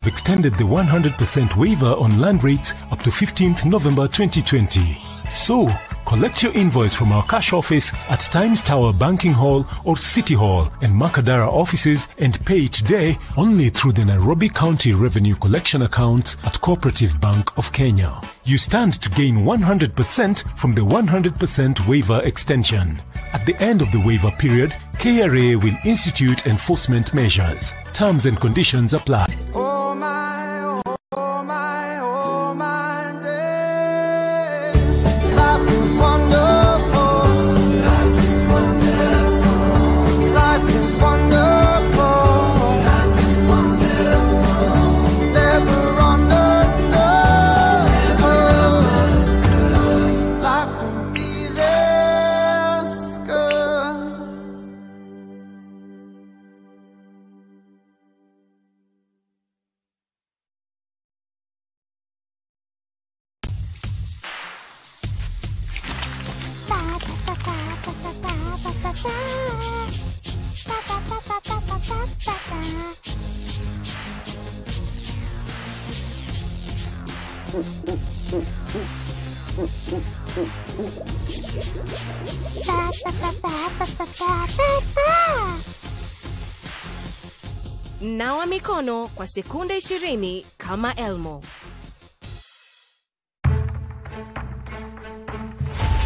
extended the 100% waiver on land rates up to 15th November 2020. So, collect your invoice from our cash office at Times Tower Banking Hall or City Hall and Makadara offices and pay today only through the Nairobi County Revenue Collection account at Cooperative Bank of Kenya. You stand to gain 100% from the 100% waiver extension. At the end of the waiver period, KRA will institute enforcement measures. Terms and conditions apply. Oh my, oh my, oh my day. Life is wonderful. Life is wonderful. Life is wonderful. Life is wonderful. Never understood. Life can be this good. Nawa mikono kwa sekunde 20 kama Elmo.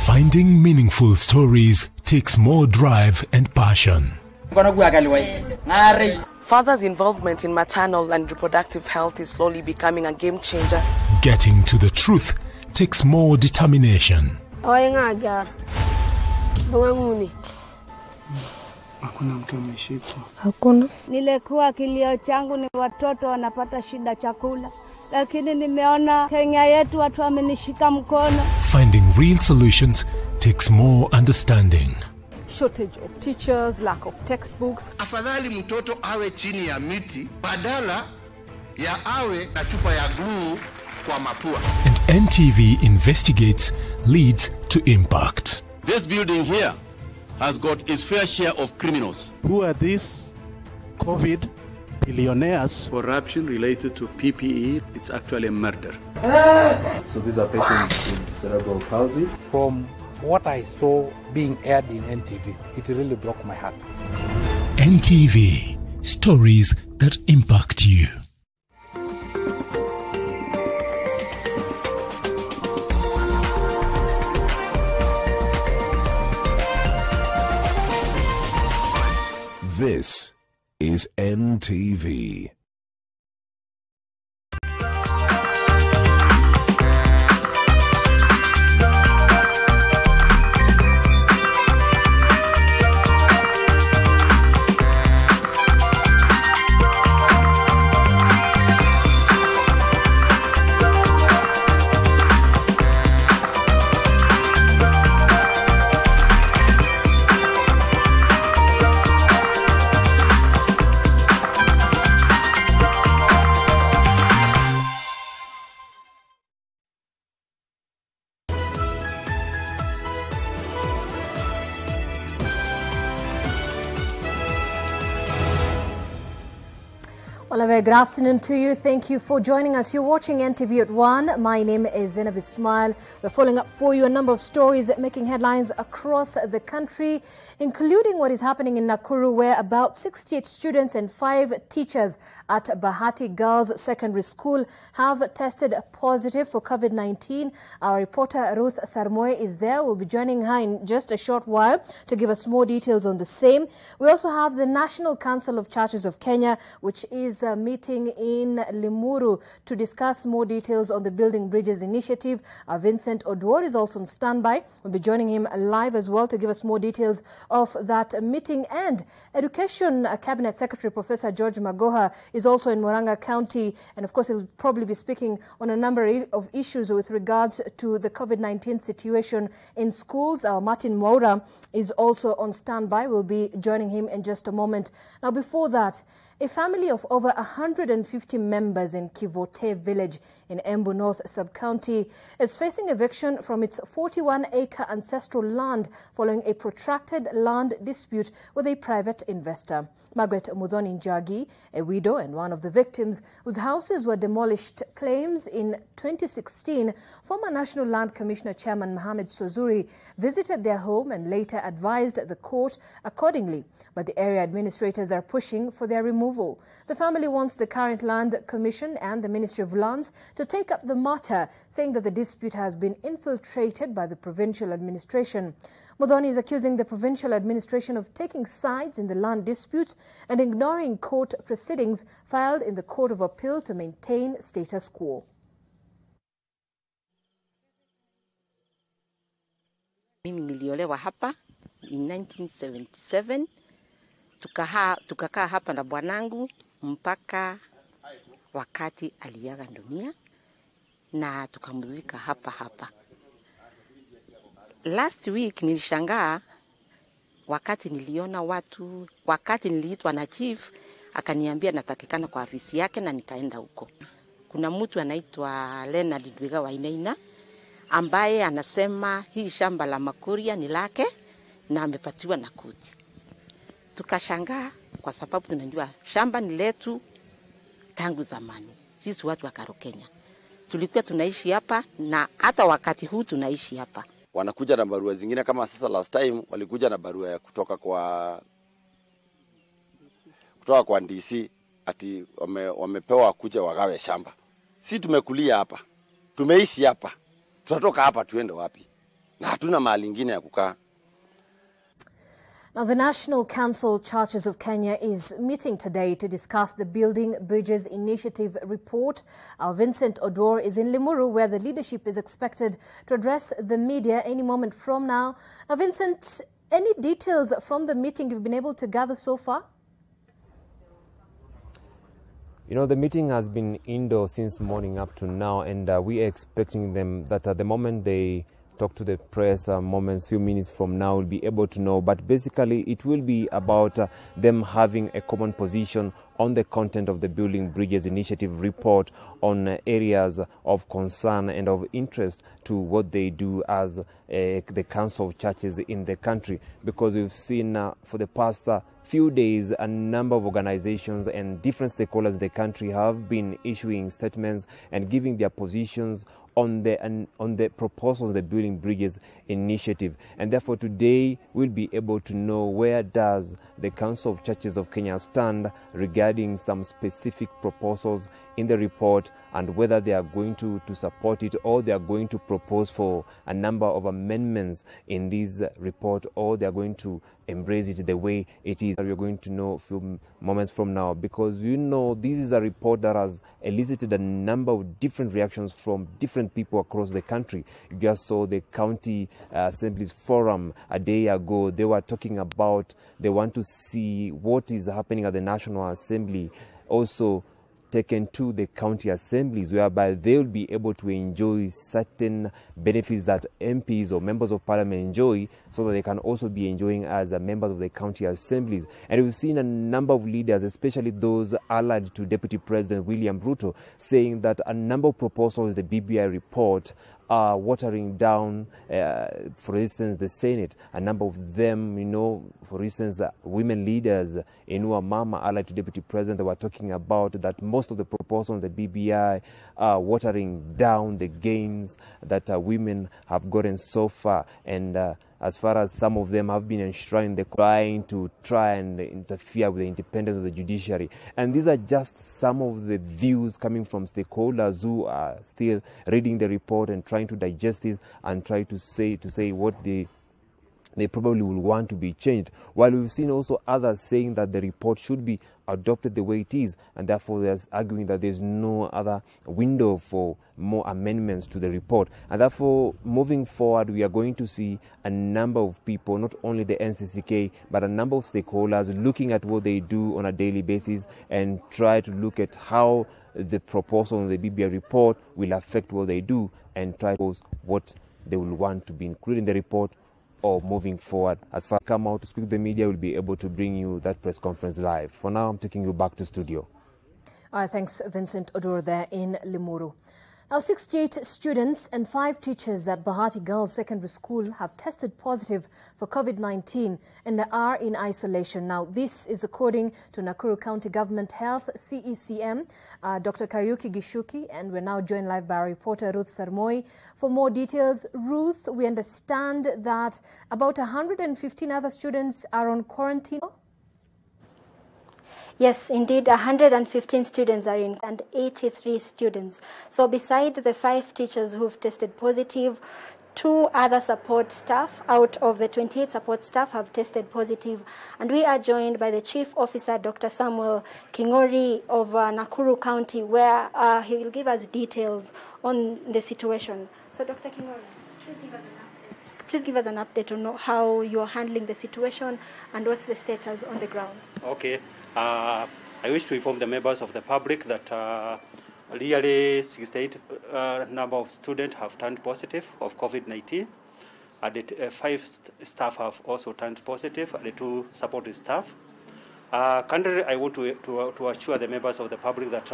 Finding meaningful stories takes more drive and passion. Father's involvement in maternal and reproductive health is slowly becoming a game changer. Getting to the truth takes more determination. Hakuna. Nilikuwa kilio changu ni watoto wanapata shida chakula. Lakini nimeona Kenya yetu watu wamenishika mkono. Finding real solutions takes more understanding. Shortage of teachers, lack of textbooks. Afadhali mtoto awe chini ya miti badala ya awe na chupa ya glue kwa mapua. And NTV investigates leads to impact. This building here has got its fair share of criminals. Who are these COVID billionaires? Corruption related to PPE, it's actually a murder. So these are patients with cerebral palsy. From what I saw being aired in NTV, it really broke my heart. NTV, stories that impact you. This is NTV. Well, a very good afternoon to you. Thank you for joining us. You're watching NTV at One. My name is Zainab Ismail. We're following up for you a number of stories making headlines across the country, including what is happening in Nakuru, where about 68 students and 5 teachers at Bahati Girls Secondary School have tested positive for COVID-19. Our reporter Ruth Sarmoe is there. We'll be joining her in just a short while to give us more details on the same. We also have the National Council of Churches of Kenya, which is meeting in Limuru to discuss more details on the Building Bridges initiative. Vincent Odwor is also on standby. We'll be joining him live as well to give us more details of that meeting. And Education Cabinet Secretary Professor George Magoha is also in Murang'a County, and of course he'll probably be speaking on a number of issues with regards to the COVID-19 situation in schools. Martin Moura is also on standby. We'll be joining him in just a moment. Now, before that, a family of over over 150 members in Kivote village in Embu North Sub-County is facing eviction from its 41-acre ancestral land following a protracted land dispute with a private investor. Margaret Muthoni Njagi, a widow and one of the victims whose houses were demolished, claims in 2016 former National Land Commissioner Chairman Mohamed Swazuri visited their home and later advised the court accordingly. But the area administrators are pushing for their removal. The family wants the current Land Commission and the Ministry of Lands to take up the matter, saying that the dispute has been infiltrated by the provincial administration. Muthoni is accusing the provincial administration of taking sides in the land dispute and ignoring court proceedings filed in the Court of Appeal to maintain status quo. Mimi niliolewa hapa in 1977. Tukakaa hapa na bwanangu mpaka wakati aliaga dunia na tukamzika hapa. Last week nilishangaa wakati niliona watu, wakati niliitwa na chief akaniambia natakikana kwa afisi yake na nikaenda huko. Kuna mtu anaitwa Leonard Dwiga Wainaina ambaye anasema hii shamba la Makuria ni lake na amepatiwa na koti. Tukashangaa kwa sababu tunajua shamba ni letu tangu zamani. Sisi watu wa Karo Kenya tulikuwa tunaishi hapa na hata wakati huu tunaishi hapa. Wanakuja na barua zingine kama sasa last time walikuja na barua ya kutoka kwa DC ati wamepewa kuja wagawe shamba. Si tumekulia hapa. Tumeishi hapa. Tutatoka hapa tuende wapi? Na hatuna mahali ingine ya kukaa. Now, the National Council Churches of Kenya is meeting today to discuss the Building Bridges Initiative report. Our Vincent Odor is in Limuru, where the leadership is expected to address the media any moment from now. Now, Vincent, any details from the meeting you've been able to gather so far? You know, the meeting has been indoor since morning up to now, and we are expecting them that at the moment they talk to the press, few minutes from now, we'll be able to know. But basically, it will be about them having a common position on the content of the Building Bridges Initiative report on areas of concern and of interest to what they do as the Council of Churches in the country. Because we've seen for the past few days, a number of organizations and different stakeholders in the country have been issuing statements and giving their positions on the proposals of the Building Bridges Initiative. And therefore today we'll be able to know where does the Council of Churches of Kenya stand regarding some specific proposals in the report and whether they are going to support it or they are going to propose for a number of amendments in this report or they are going to embrace it the way it is. We're going to know a few moments from now, because you know this is a report that has elicited a number of different reactions from different people across the country. You just saw the County Assemblies Forum a day ago. They were talking about they want to see what is happening at the National Assembly also taken to the county assemblies, whereby they will be able to enjoy certain benefits that MPs or members of parliament enjoy, so that they can also be enjoying as members of the county assemblies. And we've seen a number of leaders, especially those allied to Deputy President William Ruto, saying that a number of proposals in the BBI report are watering down, for instance, the Senate. A number of them, you know, for instance, women leaders in Mama, allied to Deputy President, they were talking about that most of the proposals on the BBI are watering down the gains that women have gotten so far. And as far as some of them have been enshrined, they're trying to interfere with the independence of the judiciary. And these are just some of the views coming from stakeholders who are still reading the report and trying to digest it and try to say what they probably will want to be changed. While we've seen also others saying that the report should be adopted the way it is, and therefore they're arguing that there's no other window for more amendments to the report. And therefore, moving forward, we are going to see a number of people, not only the NCCK, but a number of stakeholders looking at what they do on a daily basis and try to look at how the proposal in the BBI report will affect what they do and try to propose what they will want to be included in the report or moving forward. As far as come out to speak to the media, we'll be able to bring you that press conference live. For now, I'm taking you back to studio. All right, thanks, Vincent Odur there in Limuru. Now, 68 students and 5 teachers at Bahati Girls Secondary School have tested positive for COVID-19 and are in isolation. Now, this is according to Nakuru County Government Health CECM, Dr. Kariuki Gishuki, and we're now joined live by our reporter Ruth Sarmoi. For more details, Ruth, we understand that about 115 other students are on quarantine. Yes, indeed, 115 students are in and 83 students. So beside the 5 teachers who've tested positive, 2 other support staff out of the 28 support staff have tested positive. And we are joined by the Chief Officer, Dr. Samuel Kingori of Nakuru County, where he will give us details on the situation. So Dr. Kingori, please give us an update on how you're handling the situation and what's the status on the ground. Okay. I wish to inform the members of the public that really 68 number of students have turned positive of COVID-19. And 5 staff have also turned positive, and the 2 supportive staff. Currently, I want to assure the members of the public that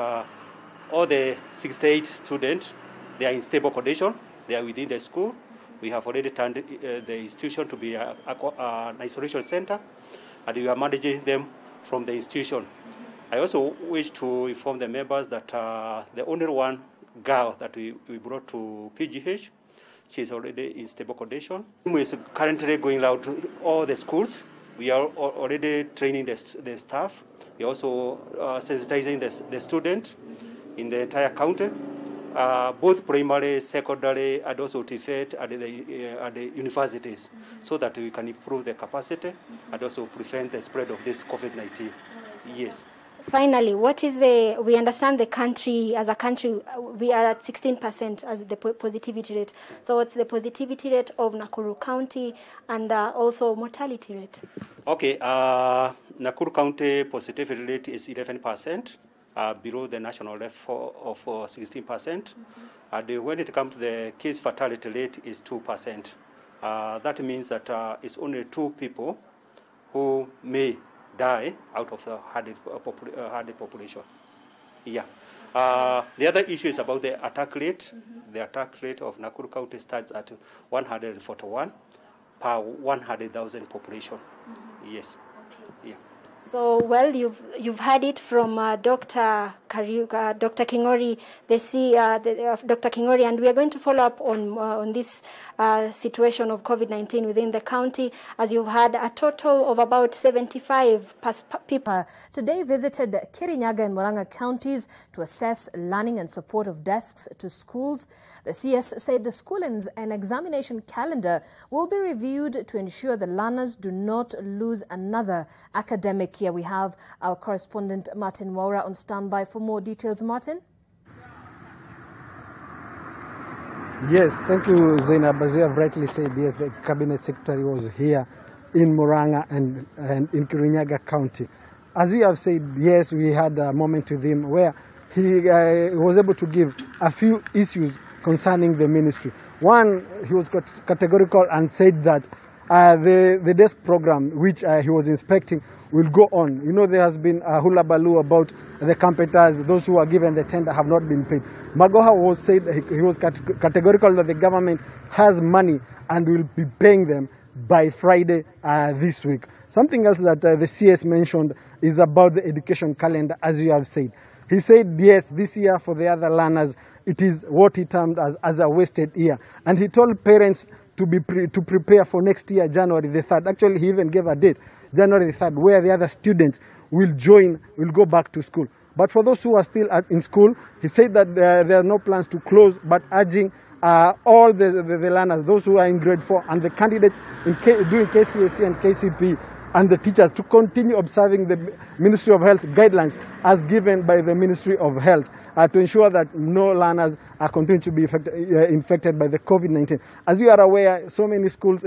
all the 68 students, they are in stable condition. They are within the school. We have already turned the institution to be an isolation center, and we are managing them from the institution. I also wish to inform the members that the only one girl that we brought to PGH, she is already in stable condition. We are currently going out to all the schools. We are already training the staff. We are also sensitizing the students in the entire county, both primary, secondary, and also TFET at the universities, so that we can improve the capacity and also prevent the spread of this COVID-19. Yes. Finally, what is we understand the country, as a country, we are at 16% as the positivity rate. So what's the positivity rate of Nakuru County and also mortality rate? Okay, Nakuru County positivity rate is 11%. Below the national level of 16%. And when it comes to the case fatality rate is 2%. That means that it's only 2 people who may die out of the hardy population. Yeah. The other issue is about the attack rate. The attack rate of Nakuru County starts at 141 per 100,000 population. Yes. Yeah. So, well, you've heard it from Dr. Kingori, Dr. Kingori, and we are going to follow up on this situation of COVID-19 within the county, as you've had a total of about 75 people. Today visited Kirinyaga and Murang'a counties to assess learning and support of desks to schools. The CS said the school and examination calendar will be reviewed to ensure the learners do not lose another academic year. We have our correspondent Martin Waura on standby for more details. Martin? Yes, thank you, Zainab. As you have rightly said, yes, the Cabinet Secretary was here in Murang'a and in Kirinyaga County. As you have said, yes, we had a moment with him where he was able to give a few issues concerning the ministry. One, he was categorical and said that the desk program, which he was inspecting, will go on. You know, there has been a hullabaloo about the competitors, those who are given the tender have not been paid. Magoha he was categorical that the government has money and will be paying them by Friday this week. Something else that the CS mentioned is about the education calendar, as you have said. He said, yes, this year for the other learners, it is what he termed as a wasted year. And he told parents to prepare for next year, January the 3rd. Actually, he even gave a date, January the 3rd, where the other students will go back to school. But for those who are still in school, he said that there are no plans to close, but urging all the learners, those who are in grade 4, and the candidates doing KCSE and KCP, and the teachers to continue observing the Ministry of Health guidelines as given by the Ministry of Health to ensure that no learners are continuing to be infected by the COVID-19. As you are aware, so many schools